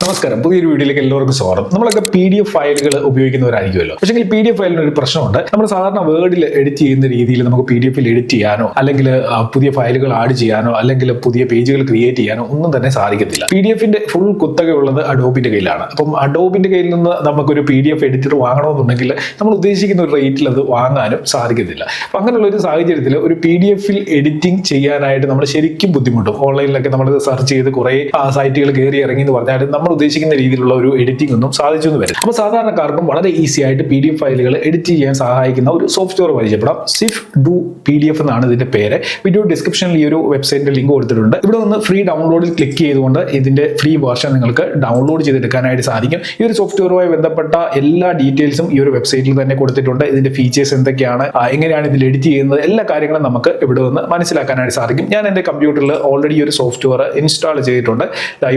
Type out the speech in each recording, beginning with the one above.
നമസ്കാരം, പുതിയൊരു വീഡിയോയിലേക്ക് എല്ലാവർക്കും സ്വാഗതം. നമ്മളൊക്കെ PDF ഫയലുകൾ ഉപയോഗിക്കുന്നവരായിരിക്കുമല്ലോ. പക്ഷേ PDF ഫയലിന് ഒരു പ്രശ്നമുണ്ട്. നമ്മൾ സാധാരണ വേർഡിൽ എഡിറ്റ് ചെയ്യുന്ന രീതിയിൽ നമുക്ക് PDF എഡിറ്റ് ചെയ്യാനോ അല്ലെങ്കിൽ പുതിയ ഫയലുകൾ ആഡ് ചെയ്യാനോ അല്ലെങ്കിൽ പുതിയ പേജുകൾ ക്രിയേറ്റ് ചെയ്യാനോ ഒന്നും തന്നെ സാധിക്കത്തില്ല. PDFന്റെ ഫുൾ കുത്തകയുള്ളത് അഡോബിന്റെ കയ്യിലാണ്. അപ്പം അഡോബിന്റെ കയ്യിൽ നിന്ന് നമുക്കൊരു PDF എഡിറ്റർ വാങ്ങണമെന്നുണ്ടെങ്കിൽ നമ്മൾ ഉദ്ദേശിക്കുന്ന ഒരു റേറ്റിൽ അത് വാങ്ങാനും സാധിക്കത്തില്ല. അപ്പം അങ്ങനെയുള്ള ഒരു സാഹചര്യത്തിൽ ഒരു PDF എഡിറ്റിംഗ് ചെയ്യാനായിട്ട് നമ്മൾ ശരിക്കും ബുദ്ധിമുട്ടും. ഓൺലൈനിലൊക്കെ നമ്മൾ സെർച്ച് ചെയ്ത് കുറേ സൈറ്റുകൾ കയറി ഇറങ്ങി എന്ന് പറഞ്ഞാൽ നമ്മൾ ഉദ്ദേശിക്കുന്ന രീതിയിലുള്ള ഒരു എഡിറ്റിംഗ് ഒന്നും സാധിച്ചു എന്ന് വരും. അപ്പോൾ സാധാരണക്കാർക്കും വളരെ ഈസി ആയിട്ട് PDF ഫയലുകൾ എഡിറ്റ് ചെയ്യാൻ സഹായിക്കുന്ന ഒരു സോഫ്റ്റ്വെയർ പരിചയപ്പെടാം. SwiftDo PDF എന്നാണ് ഇതിന്റെ പേര്. വീഡിയോ ഡിസ്ക്രിപ്ഷനിൽ ഈ ഒരു വെബ്സൈറ്റിന്റെ ലിങ്ക് കൊടുത്തിട്ടുണ്ട്. ഇവിടെ നിന്ന് ഫ്രീ ഡൗൺലോഡിൽ ക്ലിക്ക് ചെയ്തുകൊണ്ട് ഇതിന്റെ ഫ്രീ വേർഷൻ നിങ്ങൾക്ക് ഡൗൺലോഡ് ചെയ്തെടുക്കാനായിട്ട് സാധിക്കും. ഈ ഒരു സോഫ്റ്റ്വെയറുമായി ബന്ധപ്പെട്ട എല്ലാ ഡീറ്റെയിൽസും ഈ ഒരു വെബ്സൈറ്റിൽ തന്നെ കൊടുത്തിട്ടുണ്ട്. ഇതിന്റെ ഫീച്ചേഴ്സ് എന്തൊക്കെയാണ്, എങ്ങനെയാണ് ഇതിൽ എഡിറ്റ് ചെയ്യുന്നത്, എല്ലാ കാര്യങ്ങളും നമുക്ക് ഇവിടെ നിന്ന് മനസ്സിലാക്കാനായിട്ട് സാധിക്കും. ഞാൻ എൻ്റെ കമ്പ്യൂട്ടറിൽ ഓൾറെഡി ഒരു സോഫ്റ്റ്വെയർ ഇൻസ്റ്റാൾ ചെയ്തിട്ടുണ്ട്.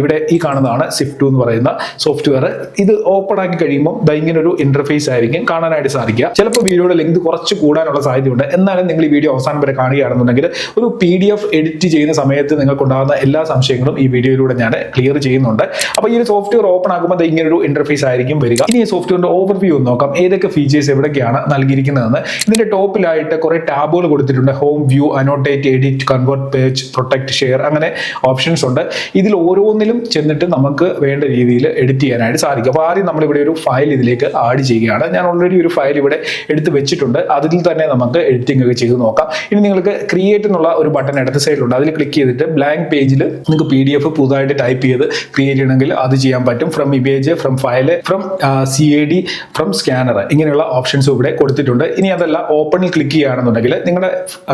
ഇവിടെ ഈ കാണുന്നതാണ് SwiftDo എന്ന് പറയുന്ന സോഫ്റ്റ്വെയർ. ഇത് ഓപ്പൺ ആക്കി കഴിയുമ്പോൾ ഇങ്ങനെ ഒരു ഇന്റർഫേസ് ആയിരിക്കും കാണാനായിട്ട് സാധിക്കുക. ചിലപ്പോൾ വീഡിയോയുടെ ലെങ്ത് കുറച്ച് കൂടാനുള്ള സാധ്യതയുണ്ട്. എന്നാലും നിങ്ങൾ ഈ വീഡിയോ അവസാനം വരെ കാണുകയാണെന്നുണ്ടെങ്കിൽ ഒരു PDF എഡിറ്റ് ചെയ്യുന്ന സമയത്ത് നിങ്ങൾക്കുണ്ടാകുന്ന എല്ലാ സംശയങ്ങളും ഈ വീഡിയോയിലൂടെ ഞാൻ ക്ലിയർ ചെയ്യുന്നുണ്ട്. അപ്പോൾ ഈ ഒരു സോഫ്റ്റ്വെയർ ഓപ്പൺ ആക്കുമ്പോൾ ഇങ്ങനെ ഒരു ഇന്റർഫേസ് ആയിരിക്കും വരിക. ഇനി ഈ സോഫ്റ്റ്വെയറിന്റെ ഓവർവ്യൂ ഒന്ന് നോക്കാം. ഏതൊക്കെ ഫീച്ചേഴ്സ് എവിടെയൊക്കെയാണ് നൽകിയിരിക്കുന്നതെന്ന്. ഇതിന്റെ ടോപ്പിലായിട്ട് കുറെ ടാബുകൾ കൊടുത്തിട്ടുണ്ട്. Home, view, annotate, edit, convert page, protect, share, അങ്ങനെ ഓപ്ഷൻസ് ഉണ്ട്. ഇതിൽ ഓരോന്നിലും ചെന്നിട്ട് നമുക്ക് വേണ്ട രീതിയിൽ എഡിറ്റ് ചെയ്യാനായിട്ട് സാധിക്കും. അപ്പോൾ ആദ്യം നമ്മളിവിടെ ഒരു ഫയൽ ഇതിലേക്ക് ആഡ് ചെയ്യുകയാണ്. ഞാൻ ഓൾറെഡി ഒരു ഫയൽ ഇവിടെ എടുത്ത് വെച്ചിട്ടുണ്ട്. അതിൽ തന്നെ നമുക്ക് എഡിറ്റിംഗ് ഒക്കെ ചെയ്ത് നോക്കാം. ഇനി നിങ്ങൾക്ക് ക്രിയേറ്റ് എന്നുള്ള ഒരു ബട്ടൺ ഇടത് സൈഡിലുണ്ട്. അതിൽ ക്ലിക്ക് ചെയ്തിട്ട് ബ്ലാങ്ക് പേജിൽ നിങ്ങൾക്ക് PDF പുതുതായിട്ട് ടൈപ്പ് ചെയ്ത് ക്രിയേറ്റ് ചെയ്യണമെങ്കിൽ അത് ചെയ്യാൻ പറ്റും. From image, from file, from CAD, from scanner, ഇങ്ങനെയുള്ള ഓപ്ഷൻസ് ഇവിടെ കൊടുത്തിട്ടുണ്ട്. ഇനി അതല്ല ഓപ്പണിൽ ക്ലിക്ക് ചെയ്യുകയാണെന്നുണ്ടെങ്കിൽ നിങ്ങളുടെ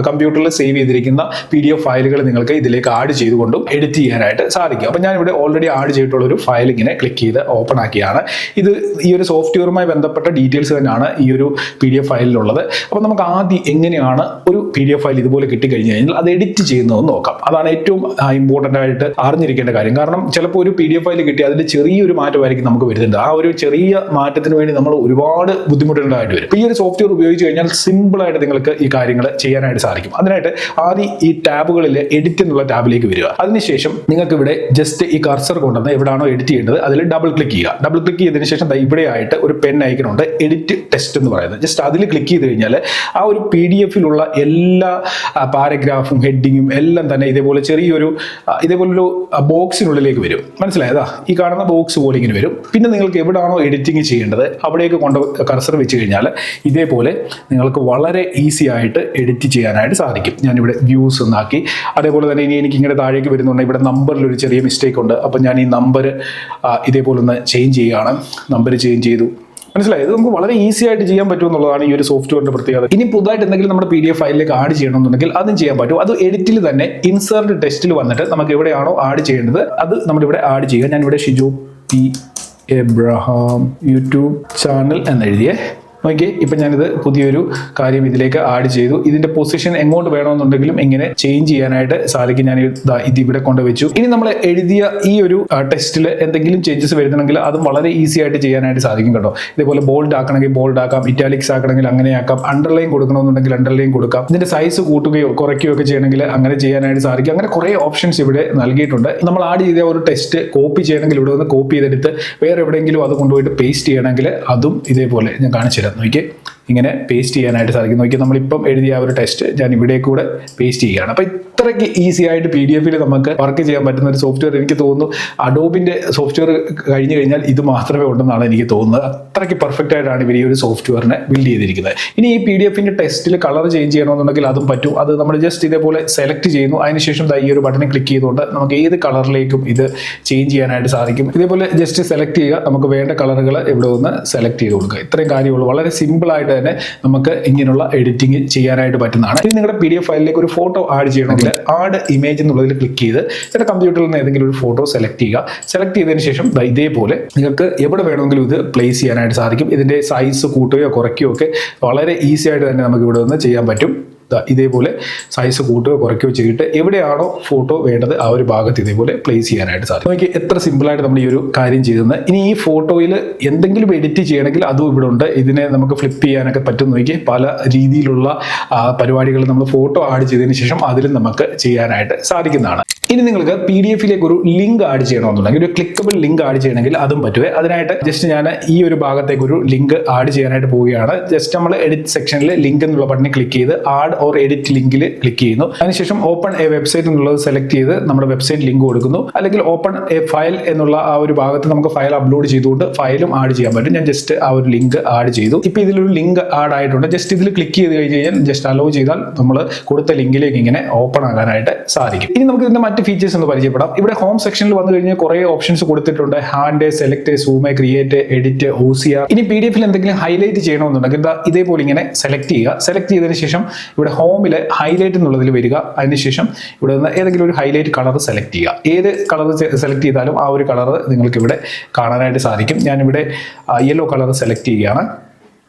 കമ്പ്യൂട്ടറിൽ സേവ് ചെയ്തിരിക്കുന്ന PDF ഫയലുകൾ നിങ്ങൾക്ക് ഇതിലേക്ക് ആഡ് ചെയ്തുകൊണ്ടും എഡിറ്റ് ചെയ്യാനായിട്ട് സാധിക്കും. അപ്പോൾ ഞാൻ ഇവിടെ ഓൾറെഡി ആഡ് ചെയ്തിട്ടുള്ള ഒരു ഫയൽ ഇങ്ങനെ ക്ലിക്ക് ചെയ്ത് ഓപ്പൺ ആക്കിയാണ്. ഇത് ഈ ഒരു സോഫ്റ്റ്വെയറുമായി ബന്ധപ്പെട്ട ഡീറ്റെയിൽസ് തന്നെയാണ് ഈ ഒരു PDF ഫയലിലുള്ളത്. അപ്പോൾ നമുക്ക് ആദ്യം എങ്ങനെയാണ് ഒരു PDF ഫയൽ ഇതുപോലെ കിട്ടിക്കഴിഞ്ഞു കഴിഞ്ഞാൽ അത് എഡിറ്റ് ചെയ്യുന്നതെന്ന് നോക്കാം. അതാണ് ഏറ്റവും ഇമ്പോർട്ടൻ്റ് ആയിട്ട് അറിഞ്ഞിരിക്കേണ്ട കാര്യം. കാരണം ചിലപ്പോൾ ഒരു PDF ഫയൽ കിട്ടി അതിൽ ചെറിയൊരു മാറ്റമായിരിക്കും നമുക്ക് വരുന്നുണ്ട്. ആ ഒരു ചെറിയ മാറ്റത്തിന് വേണ്ടി നമ്മൾ ഒരുപാട് ബുദ്ധിമുട്ടേണ്ടതായിട്ട് വരും. ഈ ഒരു സോഫ്റ്റ്വെയർ ഉപയോഗിച്ച് കഴിഞ്ഞാൽ സിമ്പിളായിട്ട് നിങ്ങൾക്ക് ഈ കാര്യങ്ങൾ ചെയ്യാനായിട്ട് സാധിക്കും. അതിനായിട്ട് ആദ്യം ഈ ടാബുകളിൽ എഡിറ്റ് എന്നുള്ള ടാബിലേക്ക് വരിക. അതിനുശേഷം നിങ്ങൾക്ക് ഇവിടെ ജസ്റ്റ് ഈ കർസർ കൊണ്ടുവന്ന് എവിടെയാണോ എഡിറ്റ് ചെയ്യേണ്ടത് അതിൽ ഡബിൾ ക്ലിക്ക് ചെയ്യുക. ഡബിൾ ക്ലിക്ക് ചെയ്തതിനു ശേഷം ഇവിടെ ആയിട്ട് ഒരു പെൻ ഐക്കൺ ഉണ്ട്, എഡിറ്റ് ടെക്സ്റ്റ് എന്ന് പറയുന്നത്. ജസ്റ്റ് അതിൽ ക്ലിക്ക് ചെയ്ത് കഴിഞ്ഞാൽ ആ ഒരു PDF-ലുള്ള എല്ലാ പാരഗ്രാഫും ഹെഡിങ്ങും എല്ലാം തന്നെ ഇതേപോലെ ചെറിയൊരു ഇതേപോലൊരു ബോക്സിനുള്ളിലേക്ക് വരും. മനസ്സിലായതാ? ഈ കാണുന്ന ബോക്സ് പോലെ ഇങ്ങനെ വരും. പിന്നെ നിങ്ങൾക്ക് എവിടെയാണോ എഡിറ്റിംഗ് ചെയ്യേണ്ടത് അവിടേക്ക് കൊണ്ട് കർസർ വെച്ച് കഴിഞ്ഞാൽ ഇതേപോലെ നിങ്ങൾക്ക് വളരെ ഈസി ആയിട്ട് എഡിറ്റ് ചെയ്യാനായിട്ട് സാധിക്കും. ഞാനിവിടെ വ്യൂസ് ഒന്നാക്കി. അതേപോലെ തന്നെ ഇനി എനിക്ക് ഇങ്ങനെ താഴേക്ക് വരുന്നുണ്ട്. ഇവിടെ നമ്പറിൽ ഒരു ചെറിയ മിസ്റ്റേക്ക് ഉണ്ട്. അപ്പം ഞാൻ ഈ നമ്പർ ഇതേപോലെ ഒന്ന് ചേഞ്ച് ചെയ്യുകയാണ്. നമ്പർ ചേഞ്ച് ചെയ്തു. മനസ്സിലായത്? നമുക്ക് വളരെ ഈസി ആയിട്ട് ചെയ്യാൻ പറ്റും എന്നുള്ളതാണ് ഈ ഒരു സോഫ്റ്റ്വെയറിന്റെ പ്രത്യേകത. ഇനി പുതുതായിട്ട് എന്തെങ്കിലും നമ്മുടെ PDF ഫയലിലേക്ക് ആഡ് ചെയ്യണമെന്നുണ്ടെങ്കിൽ അതും ചെയ്യാൻ പറ്റും. അത് എഡിറ്റിൽ തന്നെ ഇൻസേർട്ട് ടെക്സ്റ്റിൽ വന്നിട്ട് നമുക്ക് എവിടെയാണോ ആഡ് ചെയ്യേണ്ടത് അത് നമ്മളിവിടെ ആഡ് ചെയ്യുക. ഞാനിവിടെ Shiju P. Abraham YouTube channel എന്നെഴുതിയേ. ഓക്കെ, ഇപ്പം ഞാനിത് പുതിയൊരു കാര്യം ഇതിലേക്ക് ആഡ് ചെയ്തു. ഇതിന്റെ പൊസിഷൻ എങ്ങോട്ട് വേണമെന്നുണ്ടെങ്കിലും ഇങ്ങനെ ചേഞ്ച് ചെയ്യാനായിട്ട് സാധിക്കും. ഞാൻ ഇത് ഇവിടെ കൊണ്ടുവച്ചു. ഇനി നമ്മൾ എഴുതിയ ഈ ഒരു ടെക്സ്റ്റിൽ എന്തെങ്കിലും ചേഞ്ചസ് വരുന്നുണ്ടെങ്കിൽ അതും വളരെ ഈസി ആയിട്ട് ചെയ്യാനായിട്ട് സാധിക്കും കേട്ടോ. ഇതേപോലെ ബോൾഡ് ആക്കണമെങ്കിൽ ബോൾഡ് ആക്കാം, ഇറ്റാലിക്സ് ആക്കണമെങ്കിൽ അങ്ങനെ ആക്കാം, അണ്ടർലൈൻ കൊടുക്കണമെന്നുണ്ടെങ്കിൽ അണ്ടർലൈൻ കൊടുക്കാം, ഇതിന്റെ സൈസ് കൂട്ടുകയോ കുറയ്ക്കുകയോ ഒക്കെ ചെയ്യണമെങ്കിൽ അങ്ങനെ ചെയ്യാനായിട്ട് സാധിക്കും. അങ്ങനെ കുറേ ഓപ്ഷൻസ് ഇവിടെ നൽകിയിട്ടുണ്ട്. നമ്മൾ ആഡ് ചെയ്ത ഒരു ടെക്സ്റ്റ് കോപ്പി ചെയ്യണമെങ്കിൽ ഇവിടെ ഒന്ന് കോപ്പി ചെയ്തെടുത്ത് വേറെ എവിടെയെങ്കിലും അത് കൊണ്ടുപോയിട്ട് പേസ്റ്റ് ചെയ്യണമെങ്കിൽ അതും ഇതേപോലെ ഞാൻ കാണിച്ചു തരാം. നോക്കിയേ, ഇങ്ങനെ പേസ്റ്റ് ചെയ്യാനായിട്ട് സാധിക്കും. നോക്കി, നമ്മളിപ്പം എഴുതിയ ആ ഒരു ടെക്സ്റ്റ് ഞാൻ ഇവിടെ കൂടെ പേസ്റ്റ് ചെയ്യുകയാണ്. അപ്പോൾ ഇത്രയ്ക്ക് ഈസി ആയിട്ട് PDF-ൽ നമുക്ക് വർക്ക് ചെയ്യാൻ പറ്റുന്ന ഒരു സോഫ്റ്റ്വെയർ എനിക്ക് തോന്നുന്നു അഡോബിന്റെ സോഫ്റ്റ്വെയർ കഴിഞ്ഞു കഴിഞ്ഞാൽ ഇത് മാത്രമേ ഉണ്ടെന്നാണ് എനിക്ക് തോന്നുന്നത്. അത്രയ്ക്ക് പെർഫെക്റ്റ് ആയിട്ടാണ് ഇവർ ഈ ഒരു സോഫ്റ്റ്വെയറിനെ ബിൽഡ് ചെയ്തിരിക്കുന്നത്. ഇനി ഈ PDF-ന്റെ ടെക്സ്റ്റിൽ കളർ ചേഞ്ച് ചെയ്യണമെന്നുണ്ടെങ്കിൽ അതും പറ്റും. അത് നമ്മൾ ജസ്റ്റ് ഇതേപോലെ സെലക്ട് ചെയ്യുന്നു. അതിനുശേഷം ഈ ഒരു ബട്ടണിൽ ക്ലിക്ക് ചെയ്തുകൊണ്ട് നമുക്ക് ഏത് കളറിലേക്കും ഇത് ചേഞ്ച് ചെയ്യാനായിട്ട് സാധിക്കും. ഇതേപോലെ ജസ്റ്റ് സെലക്ട് ചെയ്യുക. നമുക്ക് വേണ്ട കളറുകൾ ഇവിടെ ഒന്ന് സെലക്ട് ചെയ്ത് കൊടുക്കുക. ഇത്രയും കാര്യമുള്ളൂ. വളരെ സിമ്പിൾ ആയിട്ട് തന്നെ നമുക്ക് ഇങ്ങനെയുള്ള എഡിറ്റിംഗ് ചെയ്യാനായിട്ട് പറ്റുന്നതാണ്. ഇനി നിങ്ങളുടെ PDF ഫയലിലേക്ക് ഒരു ഫോട്ടോ ആഡ് ചെയ്യണമെങ്കിൽ ആഡ് ഇമേജ് എന്നുള്ളതിൽ ക്ലിക്ക് ചെയ്ത് നിങ്ങളുടെ കമ്പ്യൂട്ടറിൽ നിന്ന് ഏതെങ്കിലും ഒരു ഫോട്ടോ സെലക്ട് ചെയ്യുക. സെലക്ട് ചെയ്തതിന് ശേഷം ഇതേപോലെ നിങ്ങൾക്ക് എവിടെ വേണമെങ്കിലും ഇത് പ്ലേസ് ചെയ്യാനായിട്ട് സാധിക്കും. ഇതിന്റെ സൈസ് കൂട്ടുകയോ കുറയ്ക്കുകയോ ഒക്കെ വളരെ ഈസി ആയിട്ട് തന്നെ നമുക്ക് ഇവിടെ നിന്ന് ചെയ്യാൻ പറ്റും. ഇതേപോലെ സൈസ് കൂട്ടുകയോ കുറയ്ക്കുകയോ ചെയ്തിട്ട് എവിടെയാണോ ഫോട്ടോ വേണ്ടത് ആ ഒരു ഭാഗത്ത് ഇതേപോലെ പ്ലേസ് ചെയ്യാനായിട്ട് സാധിക്കും. നോക്കി എത്ര സിമ്പിളായിട്ട് നമ്മൾ ഈ ഒരു കാര്യം ചെയ്യുന്നത്. ഇനി ഈ ഫോട്ടോയിൽ എന്തെങ്കിലും എഡിറ്റ് ചെയ്യണമെങ്കിൽ അതും ഇവിടെ ഉണ്ട്. ഇതിനെ നമുക്ക് ഫ്ലിപ്പ് ചെയ്യാനൊക്കെ പറ്റും. നോക്കി പല രീതിയിലുള്ള പരിപാടികൾ നമ്മൾ ഫോട്ടോ ആഡ് ചെയ്തതിന് ശേഷം അതിലും നമുക്ക് ചെയ്യാനായിട്ട് സാധിക്കുന്നതാണ്. ഇനി നിങ്ങൾക്ക് PDF-ലേക്ക് ഒരു ലിങ്ക് ആഡ് ചെയ്യണമെന്നുണ്ടെങ്കിൽ, ഒരു ക്ലിക്കബിൾ ലിങ്ക് ആഡ് ചെയ്യണമെങ്കിൽ അതും പറ്റുമേ. അതിനായിട്ട് ജസ്റ്റ് ഞാൻ ഈ ഒരു ഭാഗത്തേക്ക് ഒരു ലിങ്ക് ആഡ് ചെയ്യാനായിട്ട് പോവുകയാണ്. ജസ്റ്റ് നമ്മൾ എഡിറ്റ് സെക്ഷനിൽ ലിങ്ക് എന്നുള്ള ബട്ടണിൽ ക്ലിക്ക് ചെയ്ത് ആഡ് ഓർ എഡിറ്റ് ലിങ്കിൽ ക്ലിക്ക് ചെയ്യുന്നു. അതിനുശേഷം ഓപ്പൺ എ വെബ്സൈറ്റ് എന്നുള്ളത് സെലക്ട് ചെയ്ത് നമ്മുടെ വെബ്സൈറ്റ് ലിങ്ക് കൊടുക്കുന്നു. അല്ലെങ്കിൽ ഓപ്പൺ എ ഫയൽ എന്നുള്ള ആ ഒരു ഭാഗത്ത് നമുക്ക് ഫയൽ അപ്ലോഡ് ചെയ്തുകൊണ്ട് ഫയലും ആഡ് ചെയ്യാൻ പറ്റും. ഞാൻ ജസ്റ്റ് ആ ഒരു ലിങ്ക് ആഡ് ചെയ്തു. ഇപ്പൊ ഇതിലൊരു ലിങ്ക് ആഡ് ആയിട്ടുണ്ട്. ജസ്റ്റ് ഇതിൽ ക്ലിക്ക് ചെയ്ത് കഴിഞ്ഞാൽ ജസ്റ്റ് അലോ ചെയ്താൽ നമ്മൾ കൊടുത്ത ലിങ്കിലേക്ക് ഇങ്ങനെ ഓപ്പൺ ആകാനായിട്ട് സാധിക്കും. ഇനി നമുക്ക് ഇതിന്റെ മറ്റ് ഫീച്ചേഴ്സ് ഒന്ന് പരിചയപ്പെടാം. ഇവിടെ ഹോം സെക്ഷനിൽ വന്നു കഴിഞ്ഞാൽ കുറെ ഓപ്ഷൻസ് കൊടുത്തിട്ടുണ്ട്. Hand, select, zoom, create, edit, OCR. ഇനി PDF-ൽ എന്തെങ്കിലും ഹൈലൈറ്റ് ചെയ്യണമെന്നുണ്ടെങ്കിൽ ഇതിതേപോലെ ഇങ്ങനെ സെലക്ട് ചെയ്യുക. സെലക്ട് ചെയ്തതിന് ശേഷം ഇവിടെ ഹോമിൽ ഹൈലൈറ്റ് എന്നുള്ളതിൽ വരിക. അതിനുശേഷം ഇവിടെ നിന്ന് ഏതെങ്കിലും ഒരു ഹൈലൈറ്റ് കളർ സെലക്ട് ചെയ്യുക. ഏത് കളർ സെലക്ട് ചെയ്താലും ആ ഒരു കളർ നിങ്ങൾക്ക് ഇവിടെ കാണാനായിട്ട് സാധിക്കും. ഞാനിവിടെ യെല്ലോ കളർ സെലക്ട് ചെയ്യുകയാണ്.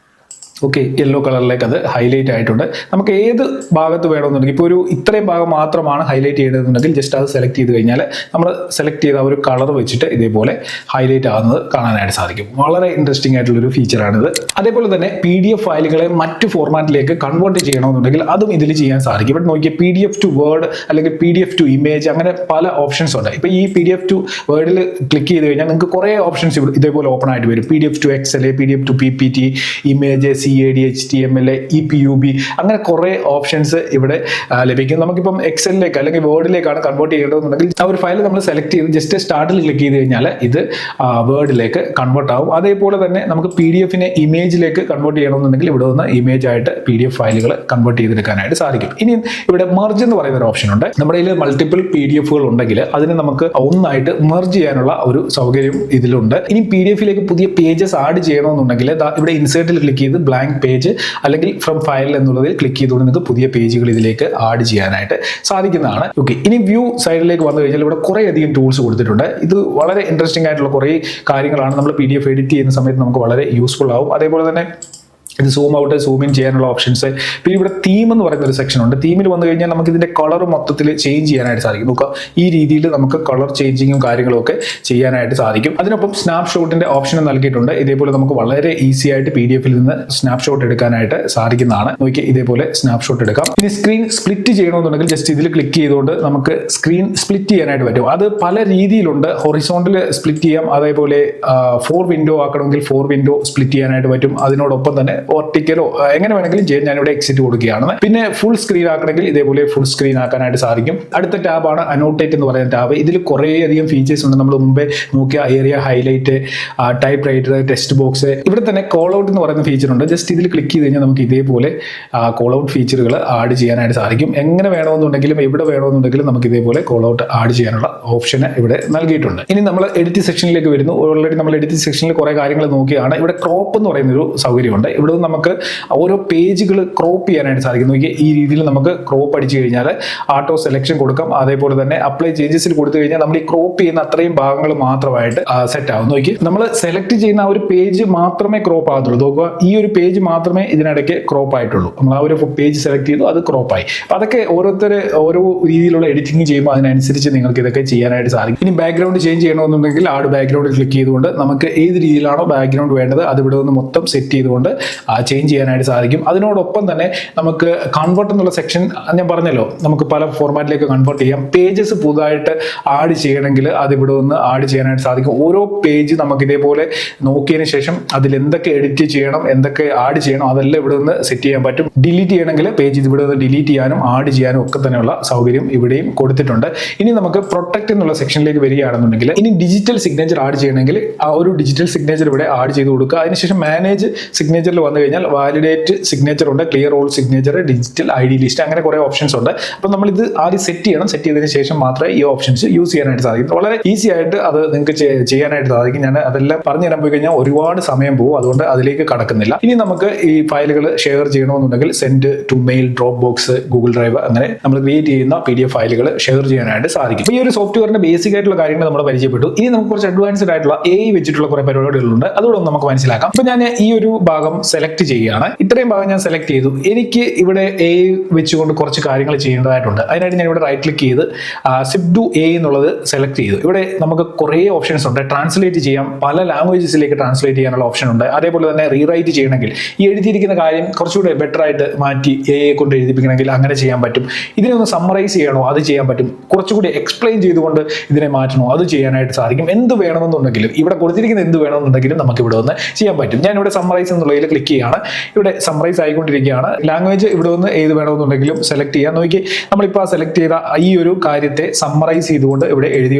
ഓക്കെ, യെല്ലോ കളറിലേക്ക് അത് ഹൈലൈറ്റ് ആയിട്ടുണ്ട്. നമുക്ക് ഏത് ഭാഗത്ത് വേണമെന്നുണ്ടെങ്കിൽ, ഇപ്പോൾ ഒരു ഇത്രയും ഭാഗം മാത്രമാണ് ഹൈലൈറ്റ് ചെയ്യേണ്ടതെന്നുണ്ടെങ്കിൽ ജസ്റ്റ് അത് സെലക്ട് ചെയ്ത് കഴിഞ്ഞാൽ നമ്മൾ സെലക്ട് ചെയ്ത ഒരു കളർ വെച്ചിട്ട് ഇതേപോലെ ഹൈലൈറ്റ് ആകുന്നത് കാണാനായിട്ട് സാധിക്കും. വളരെ ഇൻട്രസ്റ്റിംഗ് ആയിട്ടുള്ളൊരു ഫീച്ചറാണിത്. അതേപോലെ തന്നെ PDF ഫയലുകളെ മറ്റ് ഫോർമാറ്റിലേക്ക് കൺവേർട്ട് ചെയ്യണമെന്നുണ്ടെങ്കിൽ അതും ഇതിൽ ചെയ്യാൻ സാധിക്കും. ഇവിടെ നോക്കിയാൽ PDF to Word അല്ലെങ്കിൽ PDF to Image, അങ്ങനെ പല ഓപ്ഷൻസ് ഉണ്ട്. ഇപ്പോൾ ഈ PDF to Wordൽ ക്ലിക്ക് ചെയ്ത് കഴിഞ്ഞാൽ നിങ്ങൾക്ക് കുറേ ഓപ്ഷൻസ് ഇതേപോലെ ഓപ്പൺ ആയിട്ട് വരും. PDF to Excel, PDF to PPT, image, CAD, HTML, EPUB, അങ്ങനെ കുറേ ഓപ്ഷൻസ് ഇവിടെ ലഭിക്കും. നമുക്കിപ്പം എക്സലിലേക്ക് അല്ലെങ്കിൽ വേർഡിലേക്കാണ് കൺവേർട്ട് ചെയ്യേണ്ടതെന്നുണ്ടെങ്കിൽ ആ ഒരു ഫയൽ നമ്മൾ സെലക്ട് ചെയ്ത് ജസ്റ്റ് സ്റ്റാർട്ടിൽ ക്ലിക്ക് ചെയ്ത് കഴിഞ്ഞാൽ ഇത് വേർഡിലേക്ക് കൺവേർട്ട് ആവും. അതേപോലെ തന്നെ നമുക്ക് PDF-നെ ഇമേജിലേക്ക് കൺവേർട്ട് ചെയ്യണമെന്നുണ്ടെങ്കിൽ ഇവിടെ നിന്ന് ഇമേജ് ആയിട്ട് PDF ഫയലുകൾ കൺവേർട്ട് ചെയ്തെടുക്കാനായിട്ട് സാധിക്കും. ഇനി ഇവിടെ മെർജ് എന്ന് പറയുന്ന ഒരു ഓപ്ഷൻ ഉണ്ട്. നമ്മുടെ കയ്യിൽ മൾട്ടിപ്പിൾ PDF-കൾ ഉണ്ടെങ്കിൽ അതിനെ നമുക്ക് ഒന്നായിട്ട് മെർജ് ചെയ്യാനുള്ള ഒരു സൗകര്യം ഇതിലുണ്ട്. ഇനി PDF-ലേക്ക് പുതിയ പേജസ് ആഡ് ചെയ്യണമെന്നുണ്ടെങ്കിൽ ഇവിടെ ഇൻസേർട്ടിൽ ക്ലിക്ക് ചെയ്ത് ബ്ലാങ്ക് പേജ് അല്ലെങ്കിൽ ഫ്രം ഫയൽ എന്നുള്ളതിൽ ക്ലിക്ക് ചെയ്തുകൊണ്ട് നിങ്ങൾക്ക് പുതിയ പേജുകൾ ഇതിലേക്ക് ആഡ് ചെയ്യാനായിട്ട് സാധിക്കുന്നതാണ്. ഓക്കെ, ഇനി വ്യൂ സൈഡിലേക്ക് വന്നു കഴിഞ്ഞാൽ ഇവിടെ കുറേ അധികം ടൂൾസ് കൊടുത്തിട്ടുണ്ട്. ഇത് വളരെ ഇൻട്രസ്റ്റിംഗ് ആയിട്ടുള്ള കുറേ കാര്യങ്ങളാണ്. നമ്മൾ PDF എഡിറ്റ് ചെയ്യുന്ന സമയത്ത് നമുക്ക് വളരെ യൂസ്ഫുൾ ആവും. അതേപോലെ തന്നെ ഇത് സൂം ഔട്ട്, സൂം ഇൻ ചെയ്യാനുള്ള ഓപ്ഷൻസ്. പിന്നെ ഇവിടെ തീം എന്ന് പറയുന്ന ഒരു സെക്ഷൻ ഉണ്ട്. തീമിൽ വന്നു കഴിഞ്ഞാൽ നമുക്ക് ഇതിന്റെ കളർ മൊത്തത്തിൽ ചേഞ്ച് ചെയ്യാനായിട്ട് സാധിക്കും. നോക്കുക, ഈ രീതിയിൽ നമുക്ക് കളർ ചേഞ്ചിങ്ങും കാര്യങ്ങളും ഒക്കെ ചെയ്യാനായിട്ട് സാധിക്കും. അതിനൊപ്പം സ്നാപ്ഷോട്ടിന്റെ ഓപ്ഷൻ നൽകിയിട്ടുണ്ട്. ഇതേപോലെ നമുക്ക് വളരെ ഈസി ആയിട്ട് PDF-ൽ നിന്ന് സ്നാപ്ഷോട്ട് എടുക്കാനായിട്ട് സാധിക്കുന്നതാണ്. നോക്കി, ഇതേപോലെ സ്നാപ്ഷോട്ട് എടുക്കാം. ഇനി സ്ക്രീൻ സ്പ്ലിറ്റ് ചെയ്യണമെന്നുണ്ടെങ്കിൽ ജസ്റ്റ് ഇതിൽ ക്ലിക്ക് ചെയ്തുകൊണ്ട് നമുക്ക് സ്ക്രീൻ സ്പ്ലിറ്റ് ചെയ്യാനായിട്ട് പറ്റും. അത് പല രീതിയിലുണ്ട്. ഹൊറിസോണ്ടൽ സ്പ്ലിറ്റ് ചെയ്യാം. അതേപോലെ 4 വിൻഡോ ആക്കണമെങ്കിൽ 4 വിൻഡോ സ്പ്ലിറ്റ് ചെയ്യാനായിട്ട് പറ്റും. അതിനോടൊപ്പം തന്നെ ഓർട്ടിക്കലോ എങ്ങനെ വേണമെങ്കിലും ചെയ്യാൻ ഞാനിവിടെ എക്സിറ്റ് കൊടുക്കുകയാണ്. പിന്നെ ഫുൾ സ്ക്രീൻ ആക്കണമെങ്കിൽ ഇതേപോലെ ഫുൾ സ്ക്രീൻ ആക്കാനായിട്ട് സാധിക്കും. അടുത്ത ടാബാണ് അനോട്ടേറ്റ് എന്ന് പറയുന്ന ടാബ്. ഇതിൽ കുറേ അധികം ഫീച്ചേഴ്സ് ഉണ്ട്. നമ്മൾ മുമ്പേ നോക്കിയ area highlight, typewriter, text box. ഇവിടെ തന്നെ കോൾ ഔട്ട് എന്ന് പറയുന്ന ഫീച്ചർ ഉണ്ട്. ജസ്റ്റ് ഇതിൽ ക്ലിക്ക് ചെയ്ത് കഴിഞ്ഞാൽ നമുക്ക് ഇതേപോലെ കോൾ ഔട്ട് ഫീച്ചറുകൾ ആഡ് ചെയ്യാനായിട്ട് സാധിക്കും. എങ്ങനെ വേണമെന്നുണ്ടെങ്കിലും എവിടെ വേണമെന്നുണ്ടെങ്കിലും നമുക്ക് ഇതേപോലെ കോൾ ഔട്ട് ആഡ് ചെയ്യാനുള്ള ഓപ്ഷന് ഇവിടെ നൽകിയിട്ടുണ്ട്. ഇനി നമ്മൾ എഡിറ്റ് സെക്ഷനിലേക്ക് വരുന്നു. ഓൾറെഡി നമ്മൾ എഡിറ്റ് സെക്ഷനിൽ കുറേ കാര്യങ്ങൾ നോക്കിയാണ്. ഇവിടെ ക്രോപ്പ് എന്ന് പറയുന്ന ഒരു സൗകര്യമുണ്ട്. ഇവിടെ നമുക്ക് ഓരോ പേജുകൾ ക്രോപ്പ് ചെയ്യാനായിട്ട് സാധിക്കും. നോക്കിയാൽ ഈ രീതിയിൽ നമുക്ക് ക്രോപ്പ് അടിച്ചു കഴിഞ്ഞാൽ ആട്ടോ സെലക്ഷൻ കൊടുക്കാം. അതേപോലെ തന്നെ അപ്ലൈ ചേഞ്ചസിൽ കൊടുത്തു കഴിഞ്ഞാൽ നമ്മൾ ഈ ക്രോപ്പ് ചെയ്യുന്ന അത്രയും ഭാഗങ്ങൾ മാത്രമായിട്ട് സെറ്റ് ആവും. നോക്കി, നമ്മൾ സെലക്ട് ചെയ്യുന്ന ആ ഒരു പേജ് മാത്രമേ ക്രോപ്പ് ആകത്തുള്ളൂ. നോക്കുക, ഈ ഒരു പേജ് മാത്രമേ ഇതിനിടയ്ക്ക് ക്രോപ്പ് ആയിട്ടുള്ളൂ. നമ്മൾ ആ ഒരു പേജ് സെലക്ട് ചെയ്തു, അത് ക്രോപ്പായി. അതൊക്കെ ഓരോരുത്തർ ഓരോ രീതിയിലുള്ള എഡിറ്റിംഗ് ചെയ്യുമ്പോൾ അതിനനുസരിച്ച് നിങ്ങൾക്ക് ഇതൊക്കെ ചെയ്യാനായിട്ട് സാധിക്കും. ഇനി ബാക്ക്ഗ്രൗണ്ട് ചേഞ്ച് ചെയ്യണമെന്നുണ്ടെങ്കിൽ ആഡ് ബാക്ക്ഗ്രൗണ്ട് ക്ലിക്ക് ചെയ്തുകൊണ്ട് നമുക്ക് ഏത് രീതിയിലാണോ ബാക്ക്ഗ്രൗണ്ട് വേണ്ടത് അത് ഇവിടെ നിന്ന് മൊത്തം സെറ്റ് ചെയ്തുകൊണ്ട് ചേഞ്ച് ചെയ്യാനായിട്ട് സാധിക്കും. അതിനോടൊപ്പം തന്നെ നമുക്ക് കൺവേർട്ട് എന്നുള്ള സെക്ഷൻ ഞാൻ പറഞ്ഞല്ലോ, നമുക്ക് പല ഫോർമാറ്റിലേക്ക് കൺവേർട്ട് ചെയ്യാം. പേജസ് പുതുതായിട്ട് ആഡ് ചെയ്യണമെങ്കിൽ അത് ഇവിടെ നിന്ന് ആഡ് ചെയ്യാനായിട്ട് സാധിക്കും. ഓരോ പേജ് നമുക്ക് ഇതേപോലെ നോക്കിയതിന് ശേഷം അതിൽ എന്തൊക്കെ എഡിറ്റ് ചെയ്യണം, എന്തൊക്കെ ആഡ് ചെയ്യണം അതെല്ലാം ഇവിടെ നിന്ന് സെറ്റ് ചെയ്യാൻ പറ്റും. ഡിലീറ്റ് ചെയ്യണമെങ്കിൽ പേജ് ഇവിടെ നിന്ന് ഡിലീറ്റ് ചെയ്യാനും ആഡ് ചെയ്യാനും ഒക്കെ തന്നെയുള്ള സൗകര്യം ഇവിടെയും കൊടുത്തിട്ടുണ്ട്. ഇനി നമുക്ക് പ്രൊട്ടക്ട് എന്നുള്ള സെക്ഷനിലേക്ക് വരികയാണെന്നുണ്ടെങ്കിൽ ഇനി ഡിജിറ്റൽ സിഗ്നേച്ചർ ആഡ് ചെയ്യണമെങ്കിൽ ആ ഒരു ഡിജിറ്റൽ സിഗ്നേച്ചർ ഇവിടെ ആഡ് ചെയ്ത് കൊടുക്കുക. അതിനുശേഷം മാനേജ് സിഗ്നേച്ചറിൽ വന്നു കഴിഞ്ഞാൽ വാലിഡേറ്റ് സിഗ്നേച്ചർ ഉണ്ട്, clear all signature, digital ID list, അങ്ങനെ കുറെ ഓപ്ഷൻസ് ഉണ്ട്. അപ്പോൾ നമ്മൾ ഇത് ആദ്യം സെറ്റ് ചെയ്യണം. സെറ്റ് ചെയ്തതിന് ശേഷം മാത്രമേ ഈ ഓപ്ഷൻസ് യൂസ് ചെയ്യാനായിട്ട് സാധിക്കും. വളരെ ഈസി ആയിട്ട് അത് നിങ്ങൾക്ക് ചെയ്യാനായിട്ട് സാധിക്കും. ഞാൻ അതെല്ലാം പറഞ്ഞു തരാൻ പോയി കഴിഞ്ഞാൽ ഒരുപാട് സമയം പോകും. അതുകൊണ്ട് അതിലേക്ക് കടക്കുന്നില്ല. ഇനി നമുക്ക് ഈ ഫയലുകൾ ഷെയർ ചെയ്യണമെന്നുണ്ടെങ്കിൽ send to mail, Dropbox, Google drive, അങ്ങനെ നമ്മൾ ക്രിയേറ്റ് ചെയ്യുന്ന PDF ഫയലുകൾ ഷെയർ ചെയ്യാനായിട്ട് സാധിക്കും. ഈ ഒരു സോഫ്റ്റ്വെയറിന്റെ ബേസിക് ആയിട്ടുള്ള കാര്യങ്ങൾ നമ്മൾ പരിചയപ്പെട്ടു. ഇനി നമുക്ക് കുറച്ച് അഡ്വാൻസ്ഡ് ആയിട്ടുള്ള AI വെച്ചിട്ടുള്ള കുറെ പരിപാടികളുണ്ട്. അതുകൂടെ നമുക്ക് മനസ്സിലാക്കാം. അപ്പോൾ ഞാൻ ഈ ഒരു ഭാഗം സെലക്ട് ചെയ്യുകയാണ്. ഇത്രയും ഭാഗം ഞാൻ സെലക്ട് ചെയ്തു. എനിക്ക് ഇവിടെ എ വെച്ചുകൊണ്ട് കുറച്ച് കാര്യങ്ങൾ ചെയ്യേണ്ടതായിട്ടുണ്ട്. അതിനായിട്ട് ഞാൻ ഇവിടെ റൈറ്റ് ക്ലിക്ക് ചെയ്ത് സിപ്പ് ടു എ എന്നുള്ളത് സെലക്ട് ചെയ്തു. ഇവിടെ നമുക്ക് കുറേ ഓപ്ഷൻസ് ഉണ്ട്. ട്രാൻസ്ലേറ്റ് ചെയ്യാം, പല ലാംഗ്വേജസിലേക്ക് ട്രാൻസ്ലേറ്റ് ചെയ്യാനുള്ള ഓപ്ഷൻ ഉണ്ട്. അതേപോലെ തന്നെ റീറൈറ്റ് ചെയ്യണമെങ്കിൽ ഈ എഴുതിയിരിക്കുന്ന കാര്യം കുറച്ചുകൂടെ ബെറ്റർ ആയിട്ട് മാറ്റി എ കൊണ്ട് എഴുതിപ്പിക്കണമെങ്കിൽ അങ്ങനെ ചെയ്യാൻ പറ്റും. ഇതിനെ ഒന്ന് സമ്മറൈസ് ചെയ്യണോ അത് ചെയ്യാൻ പറ്റും. കുറച്ചുകൂടി എക്സ്പ്ലെയിൻ ചെയ്തുകൊണ്ട് ഇതിനെ മാറ്റണോ അത് ചെയ്യാനായിട്ട് സാധിക്കും. എന്ത് വേണമെന്നുണ്ടെങ്കിലും ഇവിടെ കൊടുത്തിരിക്കുന്ന എന്ത് വേണമെന്നുണ്ടെങ്കിലും നമുക്ക് ഇവിടെ ഒന്ന് ചെയ്യാൻ പറ്റും. ഞാൻ ഇവിടെ സമ്മറൈസ് എന്നുള്ളതിൽ ക്ലിക്ക് ചെയ്യുകയാണ്. ഇവിടെ സമ്മറൈസ് ആയിക്കൊണ്ടിരിക്കുകയാണ്. ലാംഗ്വേജ് ഇവിടെ ഒന്ന് ഏത് വേണമെന്നുണ്ടെങ്കിലും സെലക്ട് ചെയ്യാം. നോക്കി നമ്മളിപ്പോൾ സെലക്ട് ചെയ്ത ഈ ഒരു കാര്യത്തെ സമ്മറൈസ് ചെയ്തുകൊണ്ട് ഇവിടെ എഴുതി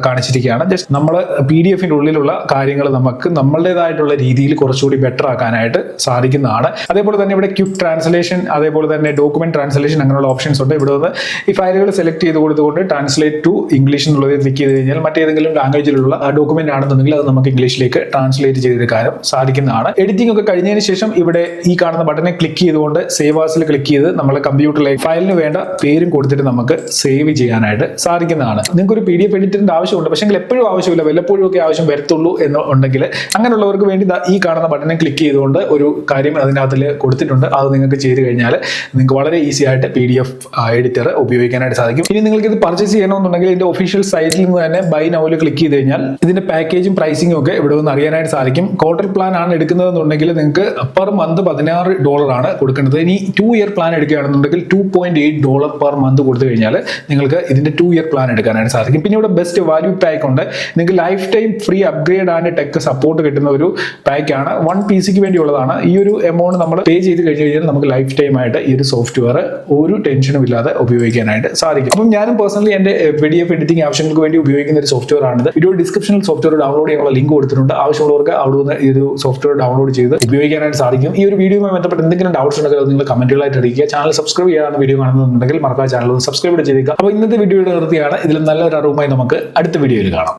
കാണിച്ചിരിക്കുകയാണ്. ജസ്റ്റ് നമ്മൾ PDF ഉള്ളിലുള്ള കാര്യങ്ങൾ നമുക്ക് നമ്മളുടേതായിട്ടുള്ള രീതിയിൽ കുറച്ചുകൂടി ബെറ്റർ ആക്കാനായിട്ട് സാധിക്കുന്നതാണ്. അതേപോലെ തന്നെ ഇവിടെ ക്വിക്ക് ട്രാൻസ്ലേഷൻ, അതേപോലെ തന്നെ ഡോക്യുമെന്റ് ട്രാൻസ്ലേഷൻ അങ്ങനെയുള്ള ഓപ്ഷൻസ് ഉണ്ട്. ഇവിടെ നിന്ന് ഈ ഫയലുകൾ സെലക്ട് ചെയ്ത് കൊടുത്തുകൊണ്ട് ട്രാൻസ്ലേറ്റ് ടു ഇംഗ്ലീഷ് എന്നുള്ളത് ക്ലിക്ക് ചെയ്ത് കഴിഞ്ഞാൽ മറ്റേതെങ്കിലും ലാംഗ്വേജിലുള്ള ഡോക്യുമെന്റ് ആണെന്നുണ്ടെങ്കിൽ അത് നമുക്ക് ഇംഗ്ലീഷിലേക്ക് ട്രാൻസ്ലേറ്റ് ചെയ്തെടുക്കാനും സാധിക്കുന്നതാണ്. എഡിറ്റിംഗ് ഒക്കെ കഴിഞ്ഞതിന് ശേഷം ഇവിടെ ഈ കാണുന്ന ബട്ടനെ ക്ലിക്ക് ചെയ്തുകൊണ്ട് സേവ് ആസിൽ ക്ലിക്ക് ചെയ്ത് നമ്മളെ കമ്പ്യൂട്ടറിലേക്ക് ഫയലിന് വേണ്ട പേരും കൊടുത്തിട്ട് നമുക്ക് സേവ് ചെയ്യാനായിട്ട് സാധിക്കുന്നതാണ്. നിങ്ങൾക്ക് ഒരു PDF എഡിറ്ററിന്റെ ആവശ്യമുണ്ട്, പക്ഷേ എപ്പോഴും ആവശ്യമില്ല, വല്ലപ്പോഴും ഒക്കെ ആവശ്യം വരത്തുള്ളൂ എന്നുണ്ടെങ്കിൽ അങ്ങനെയുള്ളവർക്ക് വേണ്ടി ഈ കാണുന്ന ബട്ടനെ ക്ലിക്ക് ചെയ്തുകൊണ്ട് ഒരു കാര്യം അതിനകത്തിൽ കൊടുത്തിട്ടുണ്ട്. അത് നിങ്ങൾക്ക് ചെയ്ത് കഴിഞ്ഞാൽ നിങ്ങൾക്ക് വളരെ ഈസി ആയിട്ട് PDF എഡിറ്റർ ഉപയോഗിക്കാനായിട്ട് സാധിക്കും. ഇനി നിങ്ങൾക്ക് ഇത് പർച്ചേസ് ചെയ്യണമെന്നുണ്ടെങ്കിൽ ഇതിന്റെ ഒഫീഷ്യൽ സൈറ്റിൽ നിന്ന് തന്നെ ബൈ നൗവിൽ ക്ലിക്ക് ചെയ്ത് കഴിഞ്ഞാൽ ഇതിന്റെ പാക്കേജും പ്രൈസിംഗും ഒക്കെ ഇവിടെ നിന്ന് അറിയാനായിട്ട് സാധിക്കും. ക്വാർട്ടർ പ്ലാൻ ആണ് എടുക്കുന്നതെന്നുണ്ടെങ്കിൽ നിങ്ങൾക്ക് പെർ മന്ത് $16 ആണ് കൊടുക്കേണ്ടത്. ഇനി 2 ഇയർ പ്ലാൻ എടുക്കുകയാണെന്നുണ്ടെങ്കിൽ $2.8 പെർ മന്ത് കൊടുത്തു കഴിഞ്ഞാൽ നിങ്ങൾക്ക് ഇതിന്റെ 2 ഇയർ പ്ലാൻ എടുക്കാനായിട്ട് സാധിക്കും. പിന്നെ ഇവിടെ ബെസ്റ്റ് വാല്യൂ പാക്ക് ഉണ്ട്. നിങ്ങൾക്ക് life time free upgrade and tech support കിട്ടുന്ന ഒരു പാക്കാണ്. 1 PC വേണ്ടിയുള്ളതാണ്. ഈ ഒരു എമൗണ്ട് നമ്മൾ പേ ചെയ്ത് കഴിഞ്ഞ് കഴിഞ്ഞാൽ നമുക്ക് ലൈഫ് ടൈം ആയിട്ട് ഈ ഒരു സോഫ്റ്റ്വെയർ ഒരു ടെൻഷനും ഇല്ലാതെ ഉപയോഗിക്കാനായിട്ട് സാധിക്കും. അപ്പം ഞാനും പേഴ്സണലി എന്റെ PDF എഡിറ്റിംഗ് ആവശ്യങ്ങൾക്ക് വേണ്ടി ഉപയോഗിക്കുന്ന ഒരു സോഫ്റ്റ്വെയർ ആണിത്. വീഡിയോ ഡിസ്ക്രിപ്ഷനിൽ സോഫ്റ്റ്വെയർ ഡൗൺലോഡ് ചെയ്യാനുള്ള ലിങ്ക് കൊടുത്തിട്ടുണ്ട്. ആവശ്യമുള്ളവർക്ക് അവിടെ നിന്ന് ഈ ഒരു സോഫ്റ്റ്വെയർ ഡൗൺലോഡ് ചെയ്ത് ഉപയോഗിക്കാനായിട്ട് സാധിക്കും. ഈ ഒരു വീഡിയോയുമായി ബന്ധപ്പെട്ട് എന്തെങ്കിലും ഡൗട്ട്സ് ഉണ്ടെങ്കിൽ നിങ്ങൾ കമന്റുകളായിട്ട് അറിയിക്കുക. ചാനൽ സബ്സ്ക്രൈബ് ചെയ്യാൻ വീഡിയോ കാണുന്നുണ്ടെങ്കിൽ മറക്കാതെ ചാനൽ സബ്സ്ക്രൈബ് ചെയ്തേക്കുക. അപ്പോൾ ഇന്നത്തെ വീഡിയോയുടെ നിർത്തിയാണ്. ഇതിൽ നല്ലൊരു അറിവുമായി നമുക്ക് അടുത്ത വീഡിയോയിൽ കാണാം.